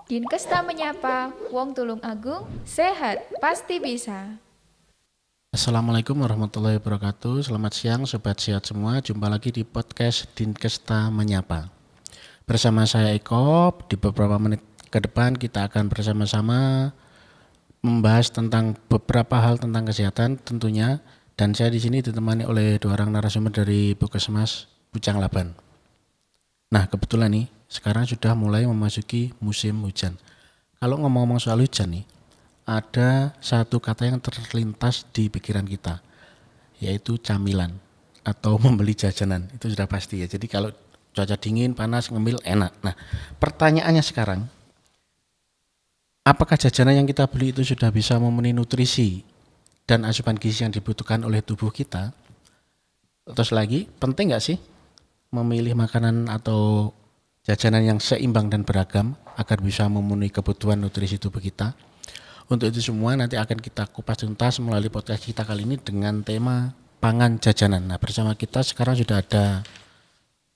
Dinkes tak menyapa, Wong Tulung Agung, sehat, pasti bisa. Assalamualaikum warahmatullahi wabarakatuh. Selamat siang Sobat Sehat semua. Jumpa lagi di podcast Dinkesta Menyapa. Bersama saya Eko, di beberapa menit ke depan kita akan bersama-sama membahas tentang beberapa hal tentang kesehatan tentunya. Dan saya di sini ditemani oleh dua orang narasumber dari Puskesmas Pucang Laban. Nah kebetulan nih sekarang sudah mulai memasuki musim hujan. Kalau ngomong-ngomong soal hujan nih, ada satu kata yang terlintas di pikiran kita, yaitu camilan atau membeli jajanan. Itu sudah pasti ya. Jadi kalau cuaca dingin, panas, ngemil enak. Nah, pertanyaannya sekarang, apakah jajanan yang kita beli itu sudah bisa memenuhi nutrisi dan asupan gizi yang dibutuhkan oleh tubuh kita? Terus lagi, penting nggak sih memilih makanan atau jajanan yang seimbang dan beragam agar bisa memenuhi kebutuhan nutrisi tubuh kita? Untuk itu semua nanti akan kita kupas tuntas melalui podcast kita kali ini dengan tema pangan jajanan. Nah, bersama kita sekarang sudah ada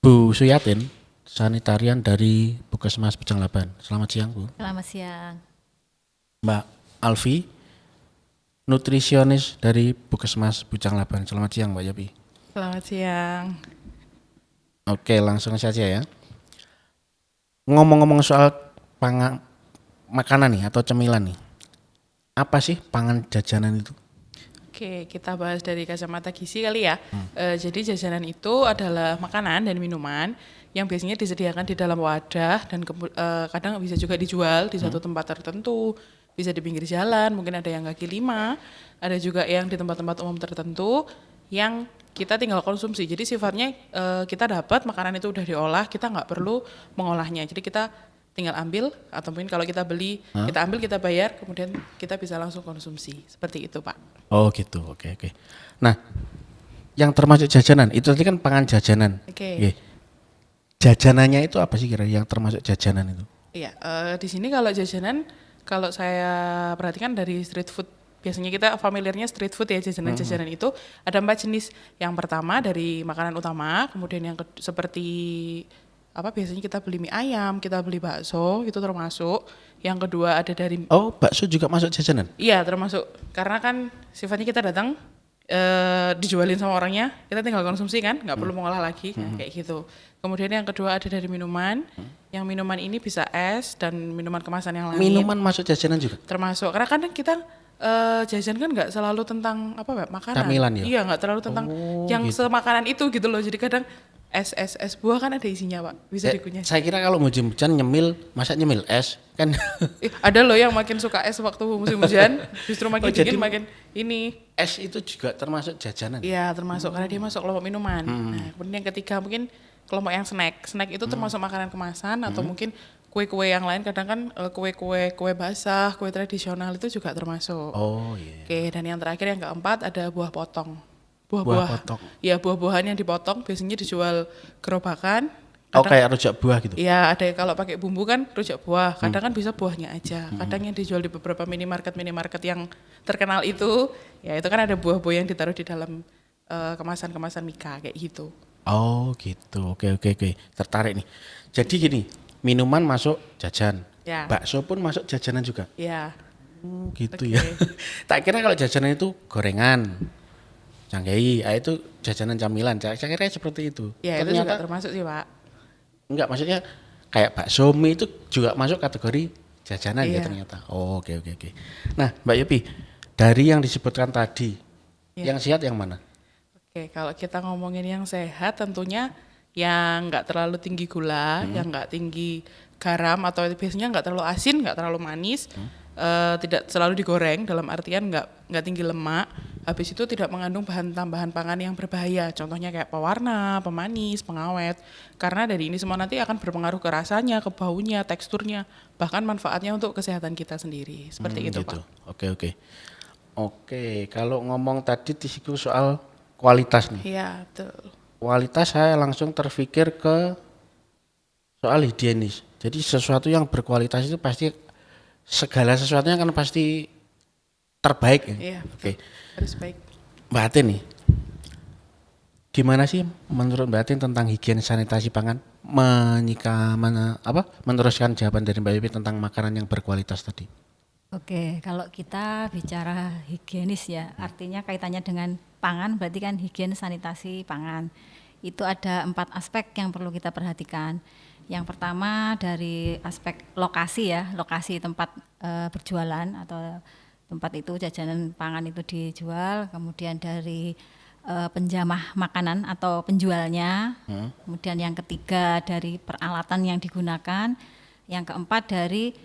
Bu Suyatin, sanitarian dari Puskesmas Pucang Laban. Selamat siang, Bu. Selamat siang. Mbak Alfi, nutrisionis dari Puskesmas Pucang Laban. Selamat siang, Mbak Yopi. Selamat siang. Oke, langsung saja ya. Ngomong-ngomong soal pangan makanan nih atau cemilan nih. Apa sih pangan jajanan itu? Oke, kita bahas dari kacamata gizi kali ya. Jadi jajanan itu adalah makanan dan minuman yang biasanya disediakan di dalam wadah dan kadang bisa juga dijual di satu tempat tertentu, bisa di pinggir jalan, mungkin ada yang kaki lima, ada juga yang di tempat-tempat umum tertentu yang kita tinggal konsumsi. Jadi sifatnya kita dapat makanan itu udah diolah, kita nggak perlu mengolahnya. Jadi kita tinggal ambil atau mungkin kalau kita beli, kita ambil, kita bayar, kemudian kita bisa langsung konsumsi. Seperti itu, Pak. Oh gitu, oke. Nah, yang termasuk jajanan, itu tadi kan pangan jajanan. Oke. Oke. Jajanannya itu apa sih kira yang termasuk jajanan itu? Iya, di sini kalau jajanan, kalau saya perhatikan dari street food, biasanya kita familiarnya street food ya, jajanan-jajanan itu ada 4 jenis. Yang pertama dari makanan utama, kemudian yang seperti apa biasanya kita beli mie ayam, kita beli bakso, itu termasuk. Yang kedua ada dari Oh, bakso juga masuk jajanan? iya termasuk, karena kan sifatnya kita datang dijualin sama orangnya, kita tinggal konsumsi kan, nggak perlu mengolah lagi, kayak gitu. Kemudian yang kedua ada dari minuman, yang minuman ini bisa es dan minuman kemasan yang lain. Minuman masuk jajanan juga? Termasuk, karena kadang kita jajan kan nggak selalu tentang apa Mbak, makanan. Camilan ya? Iya, nggak terlalu tentang yang gitu. semakanan itu gitu loh. Jadi kadang es buah kan ada isinya Pak, bisa dikunyah. Saya kira kalau musim hujan nyemil, masa nyemil es kan? Ada loh yang makin suka es waktu musim hujan, justru makin Oh, jadi dingin makin ini. es itu juga termasuk jajanan? Iya termasuk, karena dia masuk kelompok minuman. Nah kemudian yang ketiga mungkin kelompok yang snack. Snack itu termasuk makanan kemasan atau mungkin kue-kue yang lain. Kadang kan kue basah, kue tradisional itu juga termasuk. Oh iya. Oke, dan yang terakhir yang keempat ada buah potong. Buah potong. Ya buah-buahan yang dipotong biasanya dijual gerobakan. Oh kayak rujak buah gitu? Iya, ada kalau pakai bumbu kan rujak buah. Kadang kan bisa buahnya aja. Kadang yang dijual di beberapa minimarket yang terkenal itu, ya itu kan ada buah-buah yang ditaruh di dalam kemasan-kemasan Mika kayak gitu. Oh gitu, oke. Tertarik nih. Jadi gini, minuman masuk jajan, Ya. bakso pun masuk jajanan juga? Ya, Gitu oke. ya. Tak kira kalau jajanan itu gorengan, canggih, itu jajanan camilan. Saya kira seperti itu. Ya itu juga Ternyata termasuk sih Pak. enggak, maksudnya kayak bakso mie itu juga masuk kategori jajanan ya Iya. ternyata. Oh, oke. Nah, Mbak Yopi, dari yang disebutkan tadi, Iya. yang sehat yang mana? Oke, kalau kita ngomongin yang sehat tentunya yang nggak terlalu tinggi gula, yang nggak tinggi garam atau biasanya nggak terlalu asin, nggak terlalu manis, tidak selalu digoreng dalam artian nggak tinggi lemak. Habis itu tidak mengandung bahan tambahan pangan yang berbahaya, contohnya kayak pewarna, pemanis, pengawet. Karena dari ini semua nanti akan berpengaruh ke rasanya, ke baunya, teksturnya, bahkan manfaatnya untuk kesehatan kita sendiri. Seperti itu, Gitu. Pak. Oke. Oke, kalau ngomong tadi disinggung soal kualitas nih. Iya, betul. Kualitas saya langsung terpikir ke soal higienis. Jadi sesuatu yang berkualitas itu pasti segala sesuatunya kan pasti terbaik ya. Iya, Oke. harus baik. Mbak Atin nih, gimana sih menurut Mbak Atin tentang higienis sanitasi pangan? meneruskan jawaban dari Mbak Wiwi tentang makanan yang berkualitas tadi. Oke, kalau kita bicara higienis ya, artinya kaitannya dengan pangan, berarti kan higien sanitasi pangan. Itu ada 4 aspek yang perlu kita perhatikan. Yang pertama dari aspek lokasi ya, lokasi tempat berjualan atau tempat itu jajanan pangan itu dijual, kemudian dari penjamah makanan atau penjualnya, kemudian yang ketiga dari peralatan yang digunakan, yang keempat dari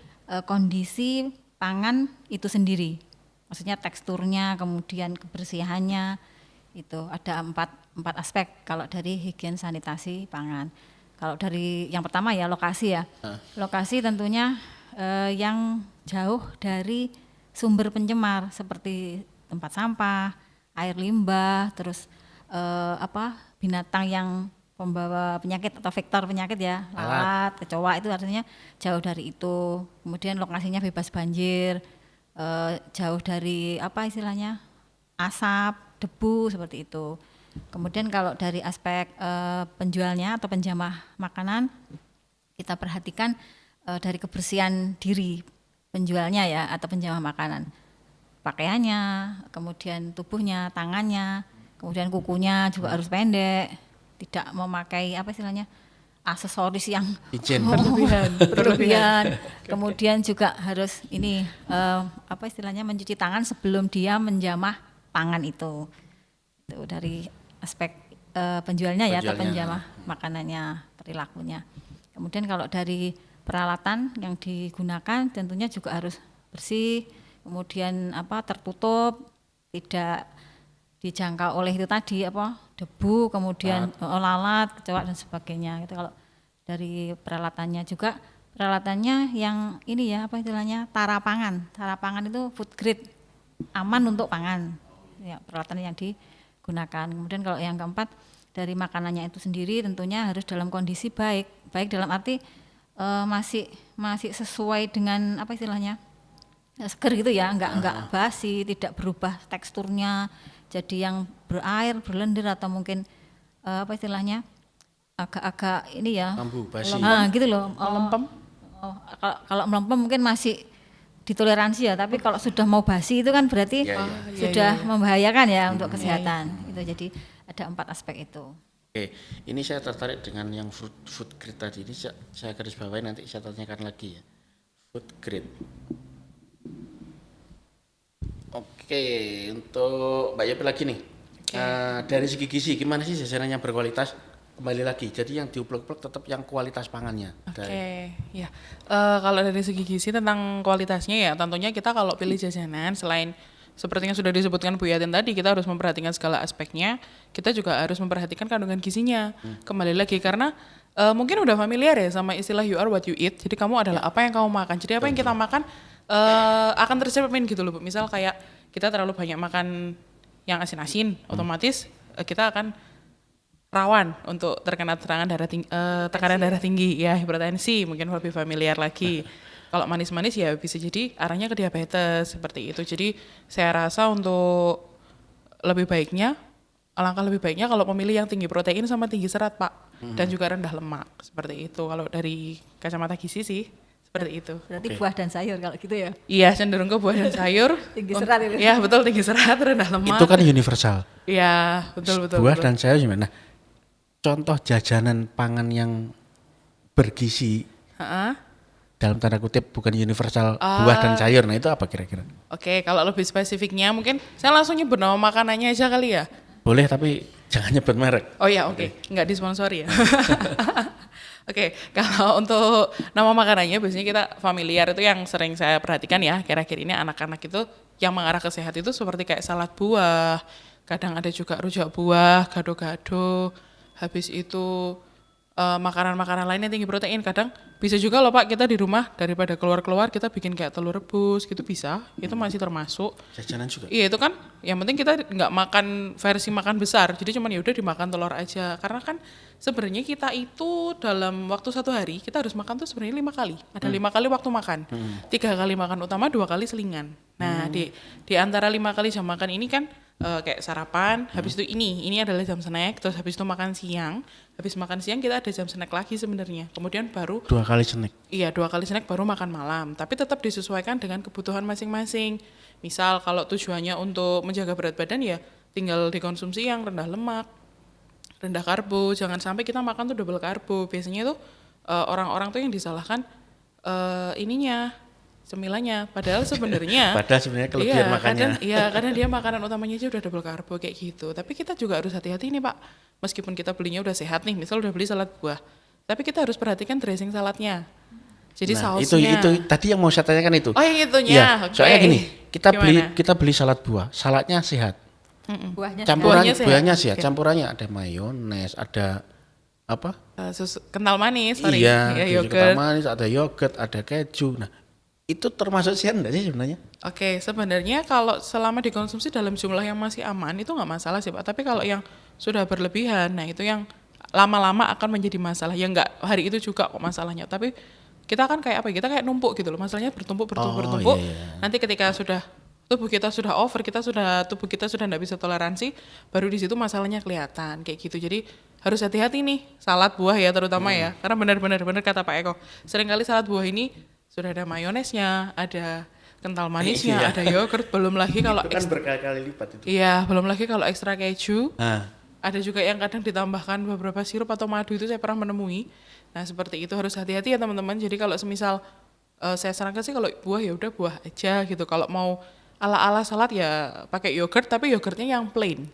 kondisi pangan itu sendiri, maksudnya teksturnya, kemudian kebersihannya, itu ada empat aspek kalau dari higien sanitasi pangan. Kalau dari yang pertama ya lokasi ya, lokasi tentunya yang jauh dari sumber pencemar seperti tempat sampah, air limbah, terus binatang yang pembawa penyakit atau vektor penyakit ya, lalat, kecoa, itu artinya jauh dari itu. Kemudian lokasinya bebas banjir, jauh dari istilahnya asap, debu, seperti itu. Kemudian kalau dari aspek penjualnya atau penjamah makanan, kita perhatikan dari kebersihan diri penjualnya ya atau penjamah makanan, pakaiannya, kemudian tubuhnya, tangannya, kemudian kukunya juga harus pendek, tidak memakai aksesoris yang berlebihan. Kemudian juga harus mencuci tangan sebelum dia menjamah pangan itu dari aspek penjualnya ya atau penjamah makanannya, perilakunya. Kemudian kalau dari peralatan yang digunakan tentunya juga harus bersih, kemudian tertutup, tidak dijangkau oleh itu tadi debu, kemudian lalat, kecoa dan sebagainya. Itu kalau dari peralatannya juga, peralatannya yang tara pangan. Tara pangan itu food grade, aman untuk pangan. Ya, peralatan yang digunakan. Kemudian kalau yang keempat dari makanannya itu sendiri tentunya harus dalam kondisi baik dalam arti masih sesuai dengan seger gitu ya, enggak basi, tidak berubah teksturnya jadi yang berair, berlendir atau mungkin agak-agak lambu, basi. Gitu loh. Melempem. Kalau melempem mungkin masih ditoleransi ya, tapi kalau sudah mau basi itu kan berarti sudah membahayakan ya untuk kesehatan. Itu jadi ada 4 aspek itu. Oke, ini saya tertarik dengan yang food grade tadi. Ini saya garis bawahi, nanti saya tanyakan lagi ya. Food grade. Oke, untuk Mbak Yopi lagi nih. Dari segi gizi, gimana sih jajanan yang berkualitas? Kembali lagi, jadi yang diuplek-uplek tetap yang kualitas pangannya. Ya. Kalau dari segi gizi tentang kualitasnya ya, tentunya kita kalau pilih jajanan selain seperti yang sudah disebutkan Bu Yatin tadi, kita harus memperhatikan segala aspeknya, kita juga harus memperhatikan kandungan gizinya. Kembali lagi karena mungkin udah familiar ya sama istilah you are what you eat. Jadi kamu adalah apa yang kamu makan. Jadi apa yang kita makan akan tercermin gitu loh Bu. Misal kayak kita terlalu banyak makan yang asin-asin, otomatis kita akan rawan untuk terkena tekanan darah tinggi ya, hipertensi, mungkin lebih familiar lagi. Kalau manis-manis ya bisa jadi arahnya ke diabetes seperti itu. Jadi saya rasa untuk alangkah lebih baiknya kalau memilih yang tinggi protein sama tinggi serat Pak, dan juga rendah lemak seperti itu. Kalau dari kacamata gizi sih seperti itu. Berarti buah dan sayur kalau gitu ya? Iya, cenderung ke buah dan sayur. Tinggi serat itu? Iya betul, tinggi serat, rendah lemak. Itu kan universal. Iya betul. Buah dan sayur gimana? Contoh jajanan pangan yang bergizi dalam tanda kutip bukan universal buah dan sayur, nah itu apa kira-kira? Oke, kalau lebih spesifiknya mungkin saya langsung nyebut nama makanannya aja kali ya. Boleh, tapi jangan nyebut merek. Oh ya, oke. Nggak disponsori ya. Oke, kalau untuk nama makanannya biasanya kita familiar itu yang sering saya perhatikan ya, akhir-akhir ini anak-anak itu yang mengarah ke sehat itu seperti kayak salad buah, kadang ada juga rujak buah, gado-gado, habis itu makanan-makanan lain yang tinggi protein. Kadang bisa juga loh Pak, kita di rumah daripada keluar-keluar kita bikin kayak telur rebus gitu bisa, itu masih termasuk. Jajanan juga? Iya itu kan, yang penting kita nggak makan versi makan besar, jadi cuman yaudah dimakan telur aja. Karena kan sebenarnya kita itu dalam waktu 1 hari kita harus makan tuh sebenarnya 5 kali. Ada 5 kali waktu makan, 3 kali makan utama, 2 kali selingan. Nah di antara 5 kali jam makan ini kan kayak sarapan, habis itu ini adalah jam snack, terus habis itu makan siang, habis makan siang kita ada jam snack lagi sebenarnya. Kemudian baru 2 kali snack. Iya, 2 kali snack baru makan malam. Tapi tetap disesuaikan dengan kebutuhan masing-masing. Misal kalau tujuannya untuk menjaga berat badan ya tinggal dikonsumsi yang rendah lemak, rendah karbo. Jangan sampai kita makan tuh double karbo. Biasanya tuh orang-orang tuh yang disalahkan cemilannya. Padahal sebenarnya Kelebihan makannya. Kadang dia makanan utamanya aja udah double karbo kayak gitu. Tapi kita juga harus hati-hati nih, Pak. Meskipun kita belinya udah sehat nih, misal udah beli salad buah. Tapi kita harus perhatikan dressing saladnya. Jadi Nah, sausnya. itu tadi yang mau saya tanyakan itu. Oh, yang itunya. Iya, Oke. soalnya gini, Gimana? kita beli salad buah, saladnya sehat. Buahnya Buahnya sehat. Buahnya sehat, Oke. campurannya ada mayones, ada apa? Kental manis, sorry. Iya, Ya, susu kental yogurt. manis, ada yogurt, ada keju. Nah, itu termasuk sehat enggak sih sebenarnya? Oke, sebenarnya kalau selama dikonsumsi dalam jumlah yang masih aman itu nggak masalah sih Pak. Tapi kalau yang sudah berlebihan, nah itu yang lama-lama akan menjadi masalah. Ya nggak hari itu juga kok masalahnya. Tapi kita kan kayak apa? Kita kayak numpuk gitu loh. Masalahnya bertumpuk. Iya. Nanti ketika tubuh kita sudah over, tubuh kita sudah nggak bisa toleransi, baru di situ masalahnya kelihatan kayak gitu. Jadi harus hati-hati nih salad buah ya terutama ya, karena benar kata Pak Eko. Seringkali salad buah ini sudah ada mayonesnya, ada kental manisnya, Iya. ada yogurt, belum lagi kalau Itu kan berkali-kali lipat itu. iya, belum lagi kalau ekstra keju. Nah, Ada juga yang kadang ditambahkan beberapa sirup atau madu, itu saya pernah menemui. Nah, seperti itu harus hati-hati ya teman-teman. Jadi kalau semisal saya sarankan sih kalau buah ya udah buah aja gitu. Kalau mau ala-ala salad ya pakai yogurt, tapi yogurtnya yang plain.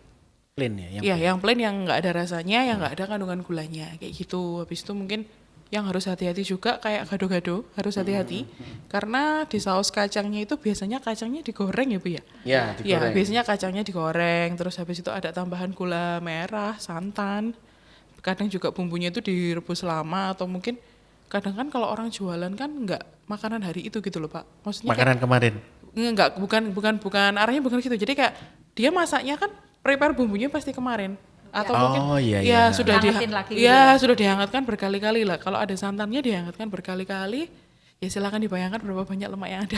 plain ya, Iya, yang plain yang nggak ada rasanya, yang nggak ada kandungan gulanya kayak gitu. Habis itu mungkin yang harus hati-hati juga kayak gado-gado harus hati-hati karena di saus kacangnya itu biasanya kacangnya digoreng ya Bu ya. Ya, Iya, digoreng. biasanya kacangnya digoreng, terus habis itu ada tambahan gula merah, santan. Kadang juga bumbunya itu direbus lama atau mungkin kadang kan kalau orang jualan kan nggak makanan hari itu gitu loh Pak. Maksudnya kayak- Makanan kemarin. Enggak, bukan arahnya bukan gitu. Jadi kayak dia masaknya kan prepare bumbunya pasti kemarin atau Oh, mungkin iya, ya iya. sudah Hangatin lagi gitu ya sudah dihangatkan berkali-kali lah. Kalau ada santannya dihangatkan berkali-kali, ya silakan dibayangkan berapa banyak lemak yang ada.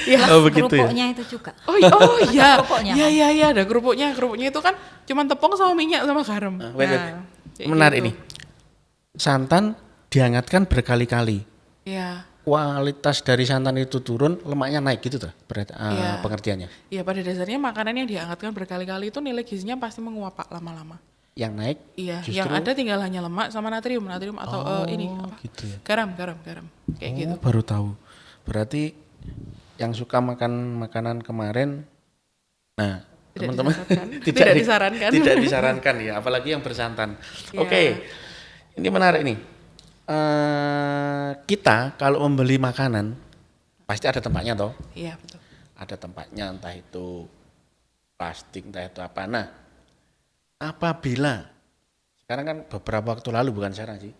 Ya. Oh, begitu ya. kerupuknya itu juga. Iya. kerupuknya, Iya, ada kerupuknya. Kerupuknya itu kan cuma tepung sama minyak sama garam. Wait. Kayak Menarik gitu. ini. Santan dihangatkan berkali-kali. Iya. Kualitas dari santan itu turun, lemaknya naik gitu tuh Iya. pengertiannya. Iya, pada dasarnya makanan yang dihangatkan berkali-kali itu nilai gizinya pasti menguap Pak lama-lama. Yang naik Iya, justru yang ada tinggal hanya lemak sama natrium atau ini apa? gitu ya. Garam, kayak gitu. Baru tahu. Berarti yang suka makan makanan kemarin, nah Tidak teman-teman disarankan. Tidak disarankan. tidak disarankan ya, apalagi yang bersantan. Iya. Oke, ini menarik nih. Kita kalau membeli makanan pasti ada tempatnya toh, Iya, betul. ada tempatnya entah itu plastik entah itu apa. Nah, apabila sekarang kan beberapa waktu lalu bukan sekarang sih,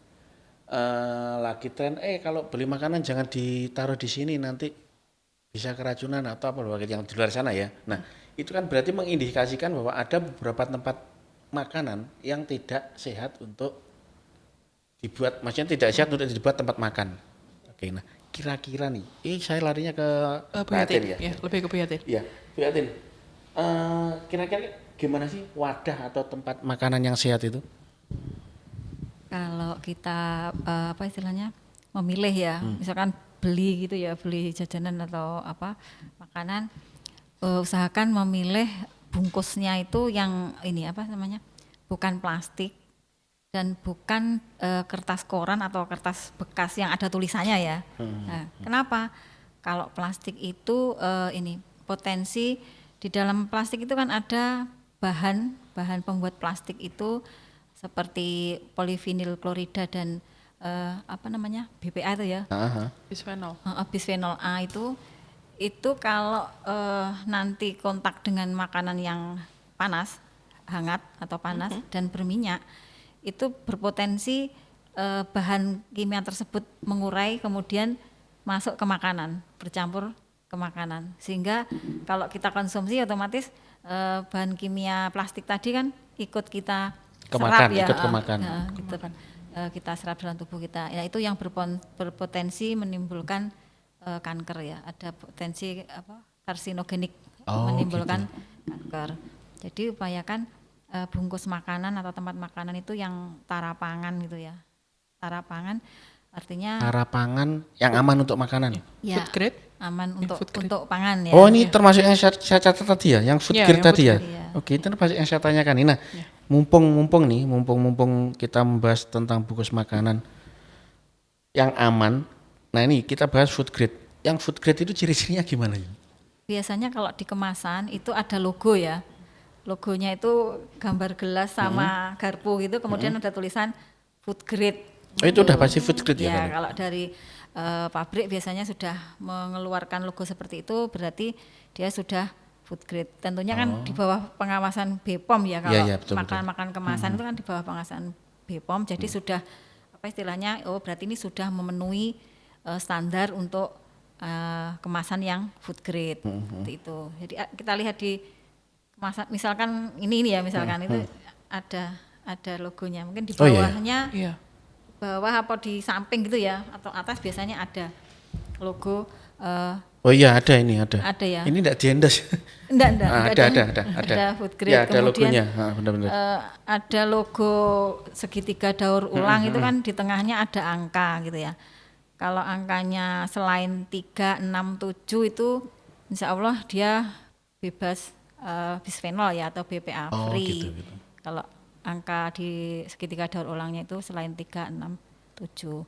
lagi tren kalau beli makanan jangan ditaruh di sini nanti bisa keracunan atau apa yang di luar sana ya. Nah, itu kan berarti mengindikasikan bahwa ada beberapa tempat makanan yang tidak sehat untuk dibuat, maksudnya tidak sehat untuk dibuat tempat makan. Oke, nah kira-kira nih, saya larinya ke Bu Mbak Yatin, Atin ya. ya, lebih ke Bu Yatin. Iya, Bu Yatin. Kira-kira gimana sih wadah atau tempat makanan yang sehat itu? Kalau kita apa istilahnya memilih ya, misalkan beli gitu ya, beli jajanan atau apa makanan, usahakan memilih bungkusnya itu yang ini apa namanya, bukan plastik dan bukan kertas koran atau kertas bekas yang ada tulisannya ya. Nah, kenapa? Kalau plastik itu ini potensi di dalam plastik itu kan ada bahan pembuat plastik itu seperti polivinil klorida dan apa namanya BPA itu ya, Bisphenol. bisphenol A itu kalau nanti kontak dengan makanan yang panas, hangat atau panas dan berminyak, itu berpotensi bahan kimia tersebut mengurai kemudian masuk ke makanan, bercampur ke makanan, sehingga kalau kita konsumsi otomatis bahan kimia plastik tadi kan ikut kita Kemakan, serap ya, ikut kemakan. kita serap dalam tubuh kita. Ya, itu yang berpotensi menimbulkan kanker ya, ada potensi apa karsinogenik, Oh, menimbulkan kanker. masker. Jadi upayakan bungkus makanan atau tempat makanan itu yang tara pangan gitu ya. Tara pangan artinya Cara pangan yang aman untuk makanan. ya Food grade? aman untuk food grade. untuk pangan ya. Oh ini termasuk yang saya catat tadi ya, yang food Iya, grade yang tadi food ya. grade, iya. Oke, itu termasuk yang saya tanyakan ini. Nah, mumpung kita membahas tentang bungkus makanan yang aman. Nah ini kita bahas food grade. Yang food grade itu ciri-cirinya gimana ya? Biasanya kalau di kemasan itu ada logo ya. Logonya itu gambar gelas sama garpu gitu, kemudian ada tulisan food grade. Oh itu udah pasti food grade ya? Ya, Kan? kalau dari pabrik biasanya sudah mengeluarkan logo seperti itu, berarti dia sudah food grade. Tentunya kan di bawah pengawasan BPOM ya, kalau Iya, betul. makanan kemasan itu kan di bawah pengawasan BPOM, jadi sudah apa istilahnya, oh berarti ini sudah memenuhi standar untuk kemasan yang food grade seperti itu. Jadi kita lihat di kemasan, misalkan ini ya, misalkan itu ada logonya, mungkin di Oh, iya, iya. bawahnya Iya. bawah apa di samping gitu ya, atau atas biasanya ada logo Oh iya ada ini ada. ada ya. Ini enggak diendas. Enggak, Ah, ada. ada food grade. Ya, ada Kemudian logonya. Benar-benar. ada logo segitiga daur ulang itu kan di tengahnya ada angka gitu ya. Kalau angkanya selain 3, 6, 7 itu insya Allah dia bebas bisphenol ya atau BPA Oh, free. gitu. Kalau angka di segitiga daur ulangnya itu selain 3, 6, 7.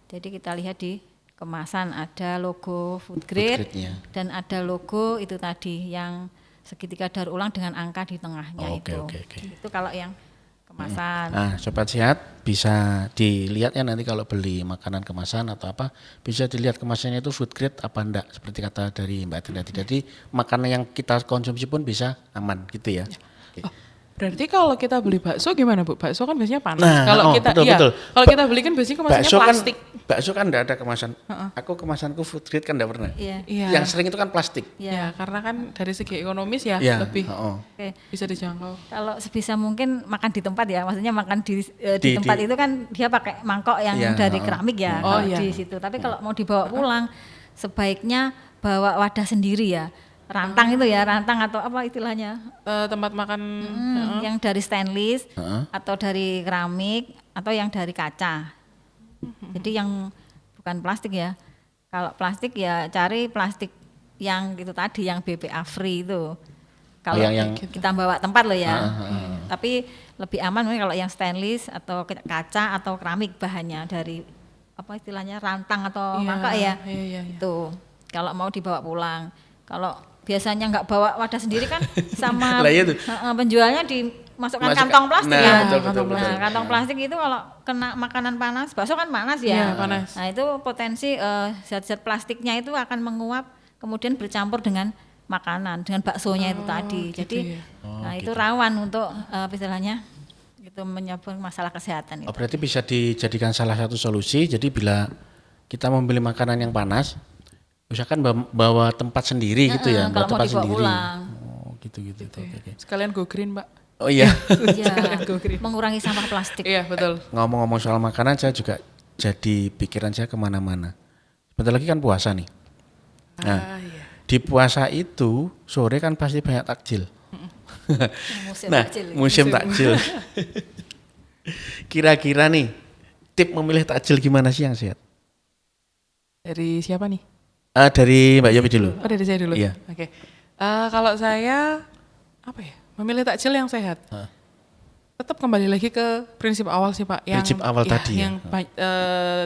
Jadi kita lihat di kemasan ada logo food grade grade-nya. dan ada logo itu tadi yang segitiga daur ulang dengan angka di tengahnya Oh, oke, itu. oke. Itu kalau yang kemasan. Nah, sobat sehat bisa dilihat ya nanti kalau beli makanan kemasan atau apa bisa dilihat kemasannya itu food grade apa enggak seperti kata dari Mbak Tina tadi. Jadi makanan yang kita konsumsi pun bisa aman gitu ya. Oke. Berarti kalau kita beli bakso gimana Bu? Bakso kan biasanya panas. Nah, kalau oh, kita betul, iya, betul. kalau kita beli kan biasanya kemasannya plastik. Bakso kan enggak ada kemasan. Aku kemasanku food grade kan enggak pernah. Iya. Iya. Yang sering itu kan plastik. Iya. Ya, karena kan dari segi ekonomis ya Iya, lebih Oke. bisa dijangkau. Kalau sebisa mungkin makan di tempat ya, maksudnya makan di Di- tempat di- itu kan dia pakai mangkok yang Iya, dari keramik ya, Oh, kalau iya. di situ. Tapi kalau mau dibawa pulang, sebaiknya bawa wadah sendiri ya, rantang itu ya, rantang atau apa istilahnya, Tempat makan yang dari stainless Heeh. atau dari keramik atau yang dari kaca. Jadi yang bukan plastik ya. Kalau plastik ya cari plastik yang itu tadi, yang BPA free itu. Kalau yang- kita bawa tempat loh ya. Tapi lebih aman mungkin kalau yang stainless atau kaca atau keramik bahannya dari apa istilahnya rantang atau Iya, mangkok ya. iya. Itu kalau mau dibawa pulang. Kalau biasanya nggak bawa wadah sendiri kan sama Lah, iya tuh. penjualnya dimasukkan Masuk- kantong plastik nah, ya. betul, Kantong betul, plastik. betul. Kantong plastik itu kalau kena makanan panas, bakso kan panas ya. Iya, panas. Nah itu potensi zat-zat plastiknya itu akan menguap kemudian bercampur dengan makanan, dengan baksonya itu tadi. gitu Jadi ya. nah itu rawan untuk istilahnya itu menyebabkan masalah kesehatan. Oh, berarti bisa dijadikan salah satu solusi. Jadi bila kita membeli makanan yang panas, usahakan bawa tempat sendiri gitu ya, kalau bawa mau tempat dibawa sendiri. pulang. Oh, gitu. Oke. Sekalian go green, Mbak. Oh iya. Iya, mengurangi sampah plastik. Iya, betul. Ngomong-ngomong soal makanan, saya juga jadi pikiran saya kemana-mana. Sebentar lagi kan puasa nih. Nah, Iya. di puasa itu sore kan pasti banyak takjil. Musim Nah, takjil. musim takjil. Kira-kira nih tip memilih takjil gimana sih yang sehat? Dari siapa nih? Dari Mbak Yopi dulu. Oh, dari saya dulu. Iya. Oke. Kalau saya apa ya? Memilih takjil yang sehat. Tetap kembali lagi ke prinsip awal sih Pak. Prinsip awal tadi ya. Yang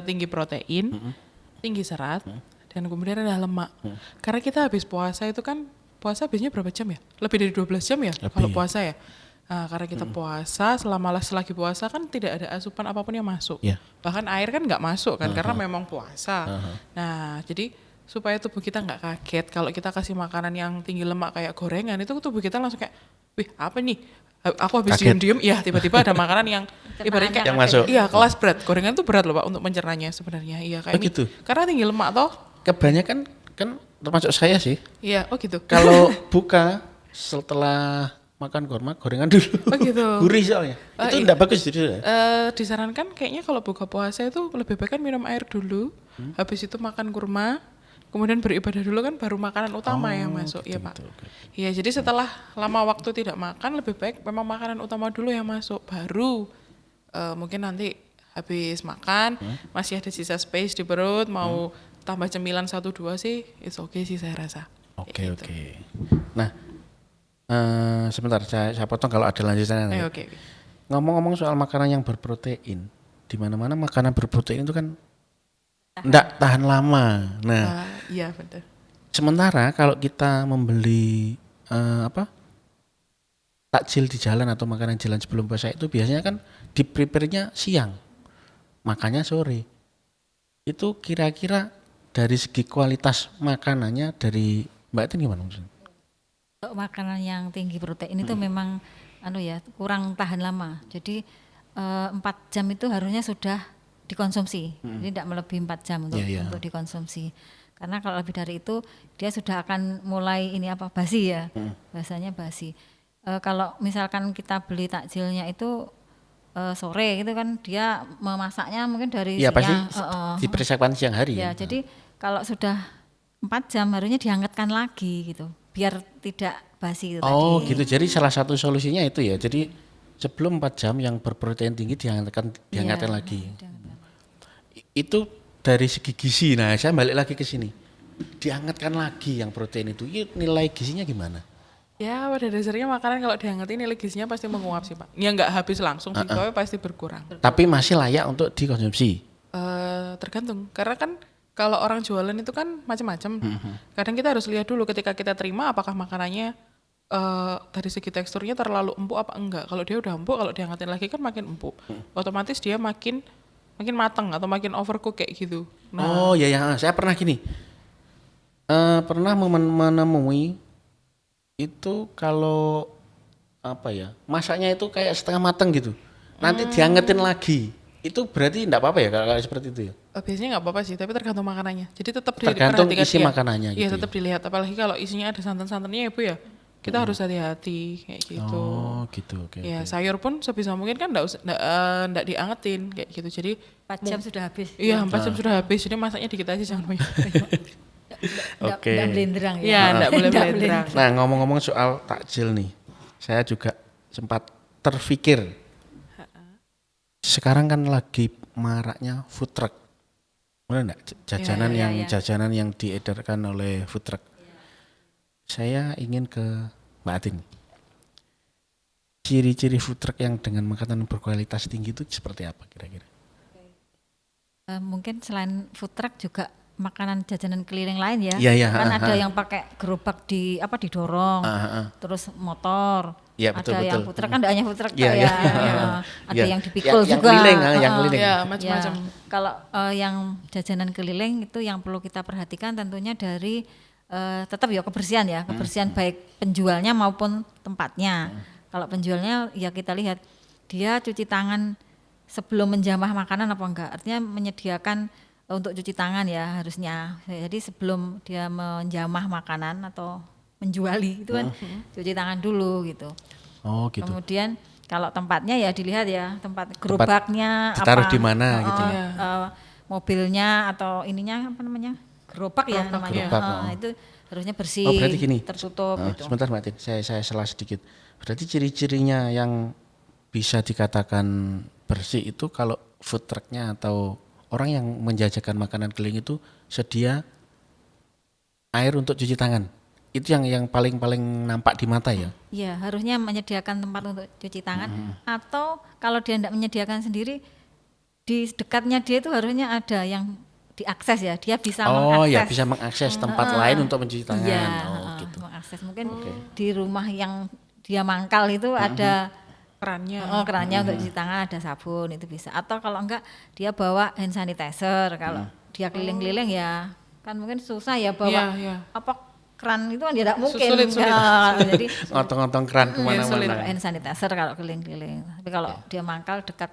tinggi protein, tinggi serat, dan kemudian ada lemak. Karena kita habis puasa itu kan, puasa biasanya berapa jam ya? Lebih dari 12 jam ya kalau puasa ya. Nah, karena kita puasa, selagi puasa kan tidak ada asupan apapun yang masuk. Iya. Bahkan air kan nggak masuk kan, karena memang puasa. Nah, jadi supaya tubuh kita nggak kaget kalau kita kasih makanan yang tinggi lemak kayak gorengan, itu tubuh kita langsung kayak, wih apa nih? Aku habis Kaget. diem-diem, ya tiba-tiba ada makanan yang ibaratnya kayak Yang masuk. Iya, kelas berat. Gorengan itu berat loh Pak untuk mencernanya sebenarnya. Iya kayak Oh, gitu? Karena tinggi lemak toh. Kebanyakan kan termasuk saya sih. Iya, oh gitu. Kalau buka setelah makan kurma, gorengan dulu. Oh gitu. Gurih soalnya. Itu iya. enggak bagus jadi. Disarankan kayaknya kalau buka puasa itu lebih baik kan minum air dulu, habis itu makan kurma, kemudian beribadah dulu kan baru makanan utama yang masuk ya Pak. Iya, jadi setelah lama waktu tidak makan lebih baik memang makanan utama dulu yang masuk, baru mungkin nanti habis makan masih ada sisa space di perut mau tambah cemilan 1-2 sih it's okay sih saya rasa. Oke. Nah, sebentar saya potong kalau ada lanjutannya. Oke. Ngomong-ngomong soal makanan yang berprotein, di mana-mana makanan berprotein itu kan enggak tahan lama. Nah, Iya betul. sementara kalau kita membeli takjil di jalan atau makanan jalan sebelum puasa itu biasanya kan di prepare-nya siang, makannya sore. Itu kira-kira dari segi kualitas makanannya dari Mbak Tin gimana maksudnya? Untuk makanan yang tinggi protein itu memang kurang tahan lama. Jadi 4 jam itu harusnya sudah dikonsumsi. Jadi tidak melebihi 4 jam untuk dikonsumsi. Karena kalau lebih dari itu dia sudah akan mulai basi ya. Bahasanya basi. Kalau misalkan kita beli takjilnya itu sore gitu kan dia memasaknya mungkin dari Iya siang. pasti dipersiapkan siang hari. Ya, jadi kalau sudah 4 jam harusnya dihangatkan lagi gitu. Biar tidak basi itu tadi. Gitu. Jadi salah satu solusinya itu ya. Jadi sebelum 4 jam yang berprotein tinggi dihangatkan lagi. Itu dari segi gizi. Nah, saya balik lagi ke sini. Dihangatkan lagi yang protein itu nilai gizinya gimana? Ya pada dasarnya makanan kalau dihangatin nilai gizinya pasti menguap sih Pak. Ya nggak habis langsung sih, tapi pasti berkurang. Tapi masih layak untuk dikonsumsi. Tergantung, karena kan kalau orang jualan itu kan macam-macam. Kadang kita harus lihat dulu ketika kita terima apakah makanannya dari segi teksturnya terlalu empuk apa enggak. Kalau dia udah empuk, kalau dihangatin lagi kan makin empuk. Otomatis dia makin matang atau makin overcook kayak gitu. Nah, Saya pernah gini. Pernah menemui itu kalau masaknya itu kayak setengah matang gitu. Nanti diangetin lagi. Itu berarti enggak apa-apa ya kalau seperti itu ya? biasanya nggak apa-apa sih, tapi tergantung makanannya. Jadi tetap Tergantung diperhatikan isi makanannya Iya, gitu tetap dilihat. Apalagi kalau isinya ada santan-santannya ya Bu ya. Kita harus hati-hati kayak gitu. Oh gitu, oke. Ya sayur pun sebisa mungkin kan enggak diangetin kayak gitu. Jadi 4 jam sudah habis. iya 4 jam sudah habis. Jadi masaknya dikit aja jangan banyak. Oke. Enggak blenderang ya. Iya, enggak boleh blenderang. Nah ngomong-ngomong soal takjil nih, saya juga sempat terfikir. Sekarang kan lagi maraknya food truck, benar enggak? Jajanan yang diedarkan oleh food truck. Saya ingin ke Mbak Atin. Ciri-ciri food truck yang dengan makanan berkualitas tinggi itu seperti apa kira-kira? Mungkin selain food truck juga makanan jajanan keliling lain ya. Iya, Kan ada yang pakai gerobak didorong, terus motor. Ya, ada betul. yang food truck kan tidak hanya food truck Iya, ya. iya. Ada Iya. yang dipikul Yang juga. keliling, yang keliling. Ya, macam-macam. Kalau yang jajanan keliling itu yang perlu kita perhatikan tentunya dari tetap ya kebersihan ya, kebersihan baik penjualnya maupun tempatnya. Kalau penjualnya ya kita lihat dia cuci tangan sebelum menjamah makanan apa enggak. Artinya menyediakan untuk cuci tangan ya harusnya. Jadi sebelum dia menjamah makanan atau menjuali itu kan cuci tangan dulu gitu. Oh gitu. Kemudian kalau tempatnya ya dilihat ya tempat gerobaknya ditaruh apa, di mana gitu ya. mobilnya atau ininya apa namanya gerobak ya namanya. Gerobak, Itu harusnya bersih, Oh berarti gini. tertutup gitu. Sebentar Mbak Tin, saya salah sedikit. Berarti ciri-cirinya yang bisa dikatakan bersih itu kalau food trucknya atau orang yang menjajakan makanan keliling itu sedia air untuk cuci tangan. Itu yang paling nampak di mata ya. Iya, harusnya menyediakan tempat untuk cuci tangan atau kalau dia tidak menyediakan sendiri di dekatnya dia itu harusnya ada yang diakses ya. Dia bisa mengakses. Ya bisa mengakses tempat lain untuk mencuci tangan. Iya, Gitu. mengakses mungkin di rumah yang dia mangkal itu ada Kerannya. kerannya untuk cuci tangan, ada sabun itu bisa. Atau kalau enggak dia bawa hand sanitizer. Kalau dia keliling-keliling ya kan mungkin susah ya bawa apa keran itu kan tidak mungkin. Sulit. Ya, jadi Ngotong-ngotong keran kemana-mana. hand sanitizer kalau keliling-keliling. Tapi kalau dia mangkal dekat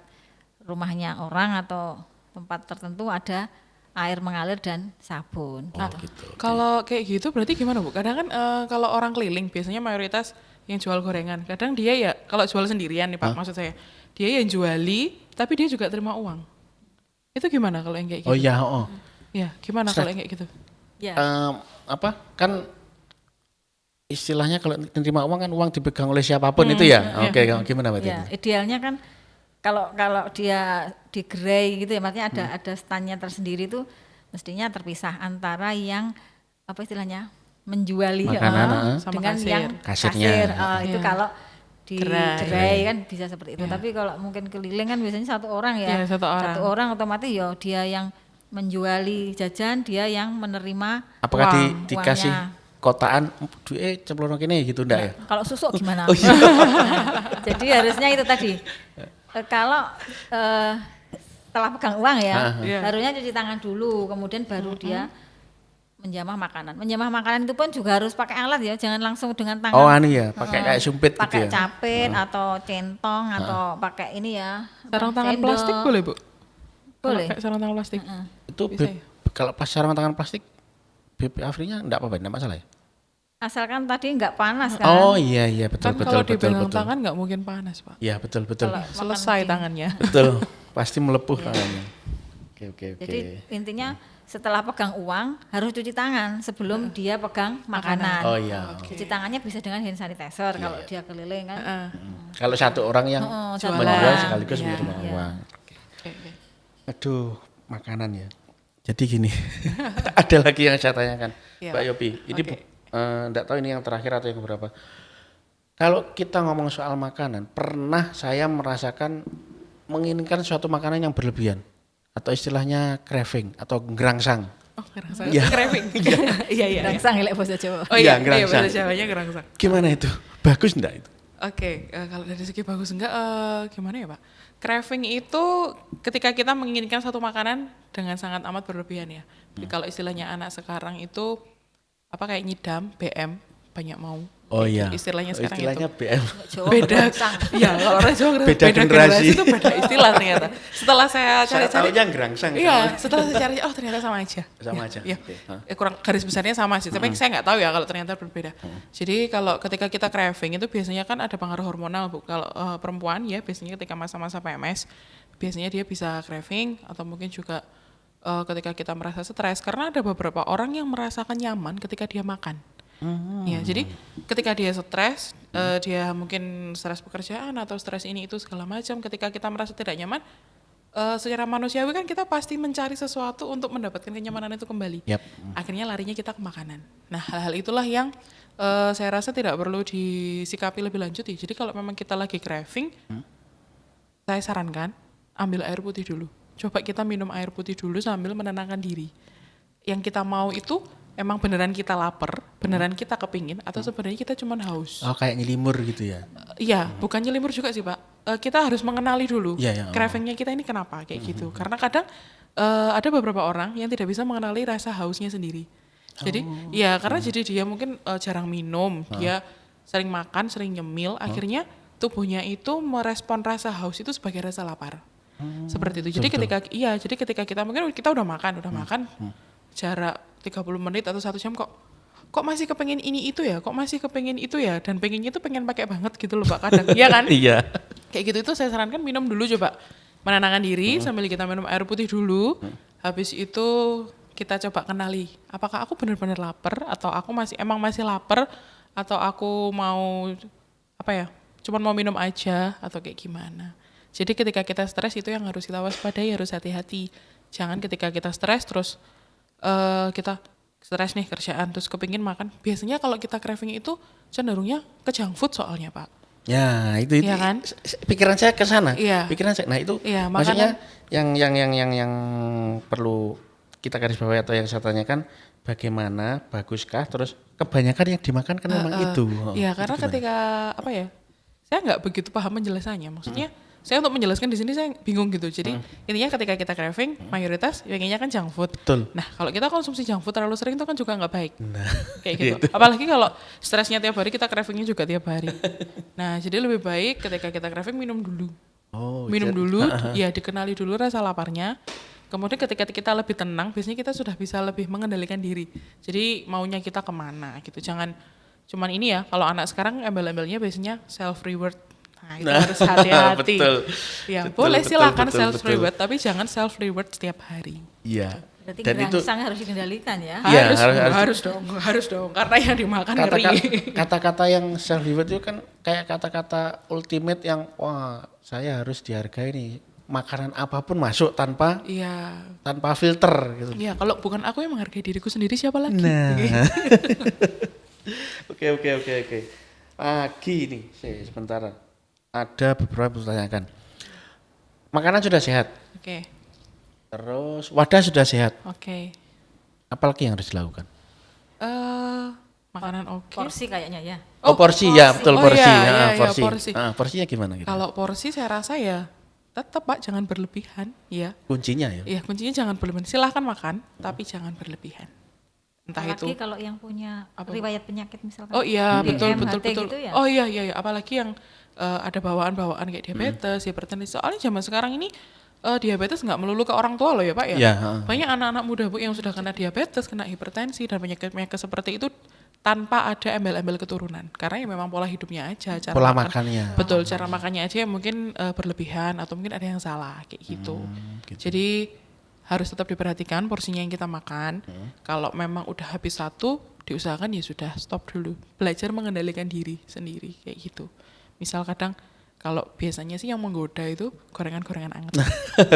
rumahnya orang atau tempat tertentu ada air mengalir dan sabun. Gitu. Kalau kayak gitu berarti gimana Bu? Kadang kan kalau orang keliling biasanya mayoritas yang jual gorengan. Kadang dia ya kalau jual sendirian nih Pak, maksud saya. Dia yang juali tapi dia juga terima uang. Itu gimana kalau yang kayak gitu? Oh iya, Ya, gimana kalau yang kayak gitu? Ya. Apa kan istilahnya kalau menerima uang kan uang dipegang oleh siapapun itu ya. Oke, gimana Mbak Ya, Tini? idealnya kan kalau dia digerai gitu ya, maksudnya ada standnya tersendiri itu mestinya terpisah antara yang apa istilahnya menjuali Makanan, sama dengan kasir. yang Kasirnya. kasir. Itu Iya. kalau di Gerai. gerai kan bisa seperti itu. Tapi kalau mungkin keliling kan biasanya satu orang ya. Iya, satu orang. Satu orang otomatis ya dia yang menjuali jajan, dia yang menerima Apakah uang, dikasih uangnya. kotaan duit cemplung kene gitu ndak ya? Kalau susuk gimana? Oh, iya. Jadi harusnya itu tadi. Kalau setelah pegang uang ya, Iya. harusnya cuci tangan dulu, kemudian baru dia menjamah makanan. Menjamah makanan itu pun juga harus pakai alat ya, jangan langsung dengan tangan. Oh anu ya, pakai kayak sumpit gitu Pakai ya. capit atau centong atau pakai ini ya. Sarung apa, tangan sendok. plastik boleh, Bu? Boleh. Pakai sarung tangan plastik. Itu Bisa ya? kalau pas sarung tangan plastik BPA free-nya enggak apa-apa, enggak masalah ya? Asalkan tadi nggak panas kan. Oh iya betul Kan betul kalau betul dipegang betul. tangan nggak mungkin panas, Pak. Iya betul betul. Kalau Selesai makan tangannya. Betul. Pasti melepuh tangannya. Oke. Jadi intinya setelah pegang uang harus cuci tangan sebelum dia pegang makanan. Oh iya. Cuci tangannya bisa dengan hand sanitizer kalau dia keliling kan. Kalau satu orang yang satu menjual orang. sekaligus Iya, menerima iya. uang. Oke. Aduh, makanan ya. Jadi gini, ada lagi yang saya tanyakan, Iya, Mbak Pak. Yopi. Ini Oke. enggak tahu ini yang terakhir atau yang berapa. Kalau kita ngomong soal makanan, pernah saya merasakan menginginkan suatu makanan yang berlebihan atau istilahnya craving atau gerangsang. Oh, gerangsang. Iya. Craving. Iya. Rangsang ya bahasa Jawa. Oh Iya, iya, gerangsang. bahasa Jawanya gerangsang. Gimana itu? Bagus enggak itu? Oke, kalau dari segi bagus enggak, gimana ya Pak? Craving itu ketika kita menginginkan satu makanan dengan sangat amat berlebihan ya. Jadi kalau istilahnya anak sekarang itu apa kayak nyidam, BM, banyak mau. Oh Kayak iya. gitu Istilahnya sekarang istilahnya itu. BM. Jawa Beda, gerangsang. ya kalau orang Jawa Beda generasi. itu beda istilah ternyata. Setelah saya Saya cari-cari, tahunya gerangsang. iya, setelah saya cari, oh ternyata sama aja. Sama Ya, aja, Iya. oke. Hah. Kurang garis besarnya sama sih, tapi saya nggak tahu ya kalau ternyata berbeda. Jadi kalau ketika kita craving itu biasanya kan ada pengaruh hormonal, Bu. Kalau perempuan ya biasanya ketika masa-masa PMS, biasanya dia bisa craving atau mungkin juga ketika kita merasa stres karena ada beberapa orang yang merasakan nyaman ketika dia makan. Ya, jadi ketika dia stres, dia mungkin stres pekerjaan atau stres ini itu segala macam. Ketika kita merasa tidak nyaman, secara manusiawi kan kita pasti mencari sesuatu untuk mendapatkan kenyamanan itu kembali. Yap. Akhirnya larinya kita ke makanan. Nah, hal-hal itulah yang saya rasa tidak perlu disikapi lebih lanjut ya. Jadi kalau memang kita lagi craving, saya sarankan ambil air putih dulu. Coba kita minum air putih dulu sambil menenangkan diri. Yang kita mau itu emang beneran kita lapar, beneran kita kepingin, atau sebenarnya kita cuma haus. Oh kayak nyelimur gitu ya. Iya, bukan nyelimur juga sih Pak. Kita harus mengenali dulu Iya, iya. cravingnya kita ini kenapa kayak gitu. Karena kadang ada beberapa orang yang tidak bisa mengenali rasa hausnya sendiri. Jadi ya karena jadi dia mungkin jarang minum, dia sering makan, sering nyemil, akhirnya tubuhnya itu merespon rasa haus itu sebagai rasa lapar. Seperti itu. Jadi ketika kita mungkin kita udah makan jarak 30 menit atau 1 jam kok masih kepengen ini itu ya, kok masih kepengen itu ya, dan pengennya itu pengen pakai banget gitu loh Pak kadang, iya kan? Iya. Kayak gitu itu saya sarankan minum dulu coba, menenangkan diri sambil kita minum air putih dulu, habis itu kita coba kenali, apakah aku benar-benar lapar atau aku masih lapar atau aku mau cuman mau minum aja atau kayak gimana. Jadi ketika kita stres itu yang harus kita waspadai, harus hati-hati. Jangan ketika kita stres terus kita stres nih kerjaan terus kepingin makan. Biasanya kalau kita craving itu cenderungnya ke junk food soalnya Pak. Ya itu Iya kan? pikiran saya ke sana. Iya. Pikiran saya. Nah itu Iya, maksudnya yang perlu kita garis bawahi atau yang saya tanyakan bagaimana baguskah terus kebanyakan yang dimakan kan memang itu. Iya, karena gimana? ketika saya nggak begitu paham penjelasannya. Maksudnya saya untuk menjelaskan di sini saya bingung gitu. Jadi intinya ketika kita craving, mayoritas pengennya kan junk food. Betul. Nah kalau kita konsumsi junk food terlalu sering itu kan juga nggak baik. Nah, Kayak gitu. Apalagi kalau stresnya tiap hari, kita cravingnya juga tiap hari. Nah jadi lebih baik ketika kita craving minum dulu. Oh, Minum jadi- dulu, ya dikenali dulu rasa laparnya. Kemudian ketika kita lebih tenang, biasanya kita sudah bisa lebih mengendalikan diri. Jadi maunya kita kemana gitu. Jangan cuman ini ya, kalau anak sekarang embel-embelnya biasanya self reward. Nah itu harus hati-hati. Betul. Ya Betul, boleh betul, silakan betul, self betul. reward, tapi jangan self reward setiap hari. Iya. Berarti Dan itu gerangsang harus dikendalikan ya. Iya, Harus dong, karena yang dimakan ngeri. kata-kata yang self reward itu kan kayak kata-kata ultimate yang wah saya harus dihargai nih, makanan apapun masuk tanpa Iya. filter gitu. Iya, kalau bukan aku yang menghargai diriku sendiri, siapa lagi? Nah. Oke. Pagi nih, sebentar. Ada beberapa pertanyaan. Makanan sudah sehat, Oke. terus wadah sudah sehat. Oke. Apalagi yang harus dilakukan? Makanan oke. Porsi kayaknya ya. Oh, porsi ya, betul Oh, porsi. iya, porsi. porsi. Porsinya gimana gitu? Kalau porsi saya rasa ya tetap Pak, jangan berlebihan, ya. Kuncinya ya. Iya, kuncinya jangan berlebihan. Silahkan makan, tapi jangan berlebihan. Entah Apalagi itu. kalau yang punya Apa? riwayat penyakit misalkan. Oh iya, DM, betul. HT gitu ya? Oh iya, apalagi yang ada bawaan-bawaan kayak diabetes, hipertensi. Soalnya zaman sekarang ini diabetes nggak melulu ke orang tua loh ya Pak ya. Iya, Banyak anak-anak muda Bu yang sudah kena diabetes, kena hipertensi dan penyakit-penyakit seperti itu tanpa ada embel-embel keturunan. Karena ya memang pola hidupnya aja, cara Pola makan. makannya. Betul, cara makannya aja yang mungkin berlebihan atau mungkin ada yang salah kayak gitu. gitu. Jadi harus tetap diperhatikan porsinya yang kita makan. Kalau memang udah habis satu, diusahakan ya sudah stop dulu. Belajar mengendalikan diri sendiri kayak gitu. Misal kadang kalau biasanya sih yang menggoda itu gorengan-gorengan anget.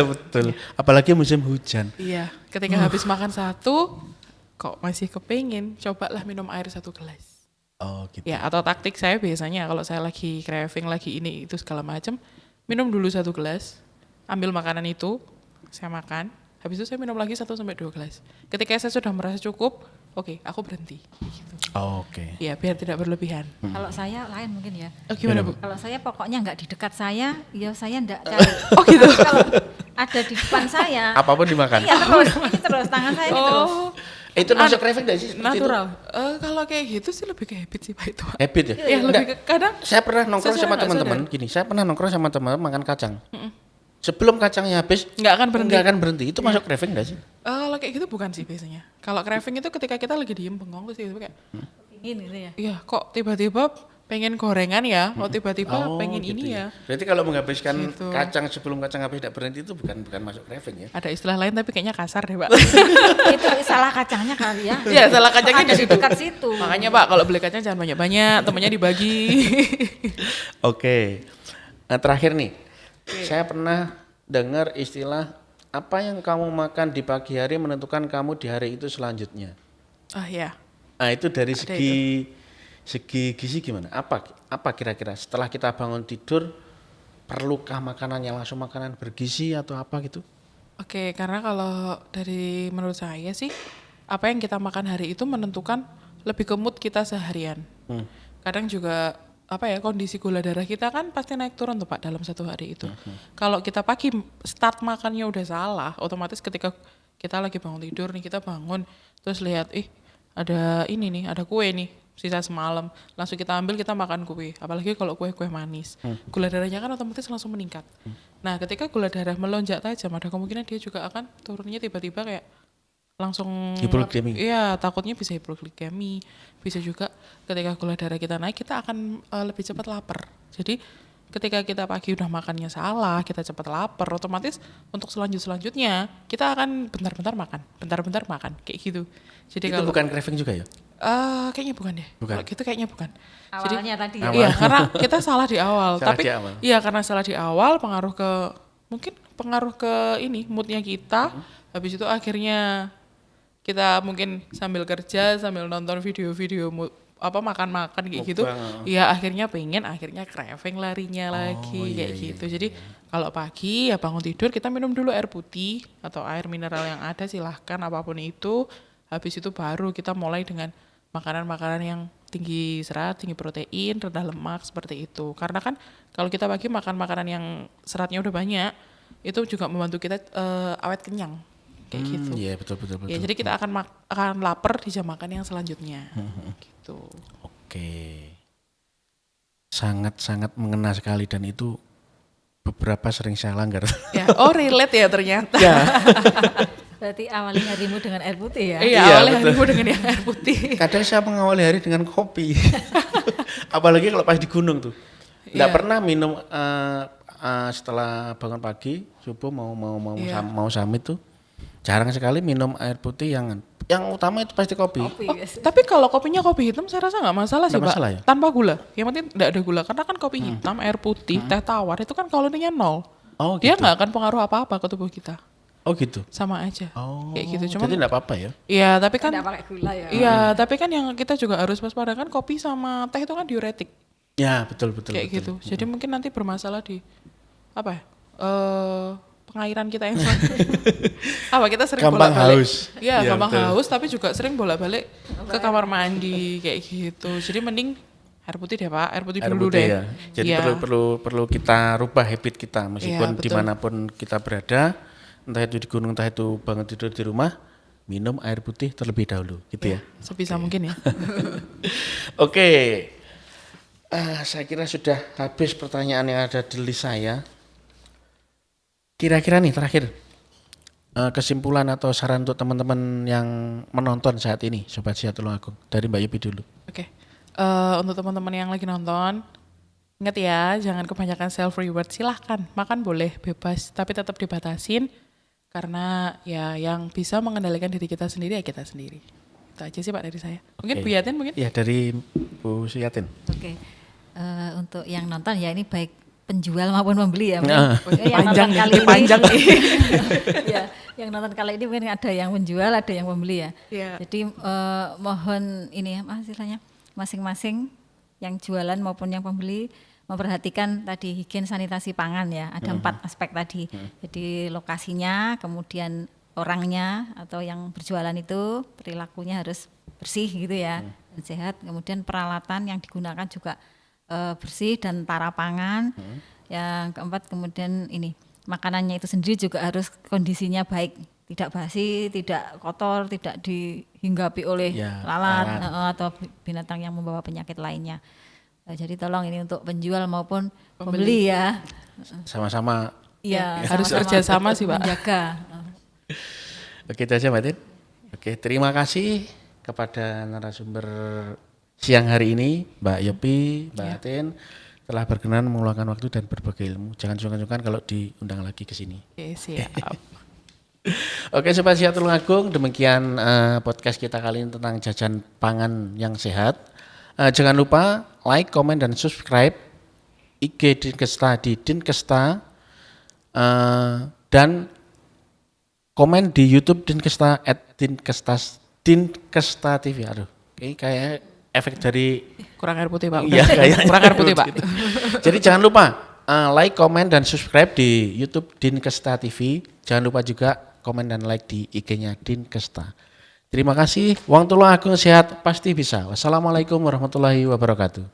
Betul. Apalagi musim hujan. Iya, ketika habis makan satu, kok masih kepingin, cobalah minum air 1 gelas. Oh gitu. Ya, atau taktik saya biasanya kalau saya lagi craving, lagi ini itu segala macam, minum dulu 1 gelas, ambil makanan itu, saya makan, habis itu saya minum lagi 1 sampai 2 gelas. Ketika saya sudah merasa cukup, oke, aku berhenti. Gitu. Oke. Ya, biar tidak berlebihan. Kalau saya lain mungkin ya. Oh, gimana Bu? Kalau saya pokoknya nggak di dekat saya, ya saya nggak cari. Oh gitu. Kalau ada di depan saya, Apapun dimakan. iya terus, ini terus, tangan saya ini terus. Oh, Itu masuk craving enggak sih? Seperti natural. Kalau kayak gitu sih lebih ke habit sih Pak itu. Itu? Habit ya? Ya, lebih ke kadang Saya pernah nongkrong secara sama nggak teman-teman sadar. gini. Saya pernah nongkrong sama teman makan kacang. Sebelum kacangnya habis, nggak akan berhenti. nggak akan berhenti. Itu masuk craving enggak sih? Kalau kayak gitu bukan sih biasanya. Kalau craving itu ketika kita lagi diem bengong terus gitu kayak, Ini gitu ya. iya kok tiba-tiba pengen gorengan ya, kok tiba-tiba pengen gitu ini ya. Berarti kalau menghabiskan Gitu. kacang sebelum kacang habis tidak berhenti itu bukan masuk craving ya? Ada istilah lain tapi kayaknya kasar deh Pak. Itu salah kacangnya kali ya. Iya salah kacangnya Ada di di situ. dekat situ. Makanya Pak kalau beli kacang jangan banyak-banyak, temennya dibagi. Oke. Nah, terakhir nih, saya pernah dengar istilah apa yang kamu makan di pagi hari menentukan kamu di hari itu selanjutnya. Ah ya. Nah itu dari Ada segi gizi gimana? Apa kira-kira setelah kita bangun tidur perlukah makanan yang langsung makanan bergizi atau apa gitu? Oke, karena kalau dari menurut saya sih apa yang kita makan hari itu menentukan lebih ke mood kita seharian. Kadang juga apa ya kondisi gula darah kita kan pasti naik turun tuh Pak dalam 1 hari itu. Kalau kita pagi start makannya udah salah, otomatis ketika kita lagi bangun tidur nih kita bangun terus lihat ada ini nih, ada kue nih sisa semalam, langsung kita ambil kita makan kue. Apalagi kalau kue-kue manis, gula darahnya kan otomatis langsung meningkat. Nah, ketika gula darah melonjak tajam, ada kemungkinan dia juga akan turunnya tiba-tiba kayak langsung Hipoglikemi. Iya, takutnya bisa hipoglikemi. Bisa juga ketika gula darah kita naik, kita akan lebih cepat lapar. Jadi ketika kita pagi udah makannya salah, kita cepat lapar, otomatis untuk selanjutnya kita akan bentar-bentar makan, kayak gitu. Jadi Itu bukan craving juga ya? kayaknya bukan deh. Bukan. Kalau gitu kayaknya bukan. Awalnya tadi ya. Iya, karena kita salah di awal. Salah Tapi di awal. iya karena salah di awal pengaruh ke ini moodnya kita. Habis itu akhirnya kita mungkin sambil kerja sambil nonton video-video makan-makan kayak gitu. Iya akhirnya craving larinya lagi kayak gitu. Jadi kalau pagi ya bangun tidur kita minum dulu air putih atau air mineral yang ada silahkan apapun itu. Habis itu baru kita mulai dengan makanan-makanan yang tinggi serat, tinggi protein, rendah lemak seperti itu. Karena kan kalau kita pagi makan makanan yang seratnya udah banyak, itu juga membantu kita awet kenyang kayak gitu. Iya betul. Ya jadi kita akan lapar di jam makan yang selanjutnya. Gitu. Oke. Sangat-sangat mengena sekali dan itu beberapa sering saya langgar. Ya, relate ya ternyata. Berarti awali harimu dengan air putih ya. Iya, Iya, awalnya betul. harimu dengan yang air putih. Kadang saya mengawali hari dengan kopi. Apalagi kalau pas di gunung tuh. Nggak Iya. pernah minum setelah bangun pagi subuh mau Iya. mau summit tuh. jarang sekali minum air putih yang utama itu pasti kopi. Oh, tapi kalau kopinya kopi hitam saya rasa nggak masalah sih Nggak Pak. masalah ya? Tanpa gula. Yang penting nggak ada gula. Karena kan kopi hitam, air putih, teh tawar itu kan kalorinya 0. Oh Dia gitu. nggak akan pengaruh apa-apa ke tubuh kita. Oh gitu. Sama aja. Oh. Kayak gitu. Cuman Jadi enggak apa-apa ya? iya, tapi kan Tidak pakai gula ya. iya, tapi kan yang kita juga harus waspada kan kopi sama teh itu kan diuretik. Ya, betul. Kayak betul. gitu. Jadi mungkin nanti bermasalah di apa ya? Pengairan kita yang apa kita sering Gampang bolak-balik. haus. Iya, Iya, gampang betul. haus tapi juga sering bolak-balik ke kamar mandi kayak gitu. Jadi mending air putih deh Pak, air putih Air dulu putih deh. ya. Jadi Iya. perlu kita rubah habit kita meskipun Iya, betul. dimanapun kita berada, entah itu di gunung, entah itu bangun tidur di rumah, minum air putih terlebih dahulu, gitu ya. Sebisa mungkin ya. Oke, saya kira sudah habis pertanyaan yang ada di list saya. Kira-kira nih terakhir, kesimpulan atau saran untuk teman-teman yang menonton saat ini, Sobat Sehat Tulungagung, dari Mbak Yupi dulu. Oke. Untuk teman-teman yang lagi nonton, ingat ya, jangan kebanyakan self reward. Silahkan makan boleh bebas, tapi tetap dibatasin karena ya yang bisa mengendalikan diri kita sendiri ya kita sendiri. Itu aja sih Pak dari saya. Mungkin Oke. Bu Yatin mungkin? Ya, dari Bu Suyatin. Oke. Untuk yang nonton ya ini baik penjual maupun pembeli ya. Nah. Yang Panjang nonton kali nih, ini panjang nih. ya, yang nonton kali ini mungkin ada yang menjual, ada yang membeli ya. Iya. Jadi mohon ini ya, istilahnya masing-masing yang jualan maupun yang pembeli memperhatikan tadi higien sanitasi pangan ya. Ada 4 aspek tadi. Jadi lokasinya, kemudian orangnya atau yang berjualan itu perilakunya harus bersih gitu ya, dan sehat. Kemudian peralatan yang digunakan juga bersih dan tara pangan. Yang keempat kemudian ini makanannya itu sendiri juga harus kondisinya baik, tidak basi, tidak kotor, tidak dihinggapi oleh Ya, lalat lalat. atau binatang yang membawa penyakit lainnya. Jadi tolong ini untuk penjual maupun pembeli ya. Sama-sama. Iya, Harus sama-sama kerjasama sih, Pak. menjaga. Oke, itu aja Mbak Tin. Oke, terima kasih kepada narasumber siang hari ini, Mbak Yopi, Mbak Atin, telah berkenan meluangkan waktu dan berbagi ilmu. Jangan sungkan-sungkan kalau diundang lagi ke sini. Oke, siap. Oke, Sobat Sehat Tulungagung, demikian podcast kita kali ini tentang jajan pangan yang sehat. Jangan lupa like, komen, dan subscribe IG Dinkesta di Dinkesta, dan komen di YouTube Dinkesta @Dinkesta TV. Aduh, ini kayak efek dari Kurang air putih Pak. Iya, kayaknya. Kurang air putih Pak. Jadi jangan lupa like, komen, dan subscribe di YouTube Dinkesta TV. Jangan lupa juga komen dan like di IG-nya Dinkesta. Terima kasih. Wong Tulungagung sehat pasti bisa. Wassalamualaikum warahmatullahi wabarakatuh.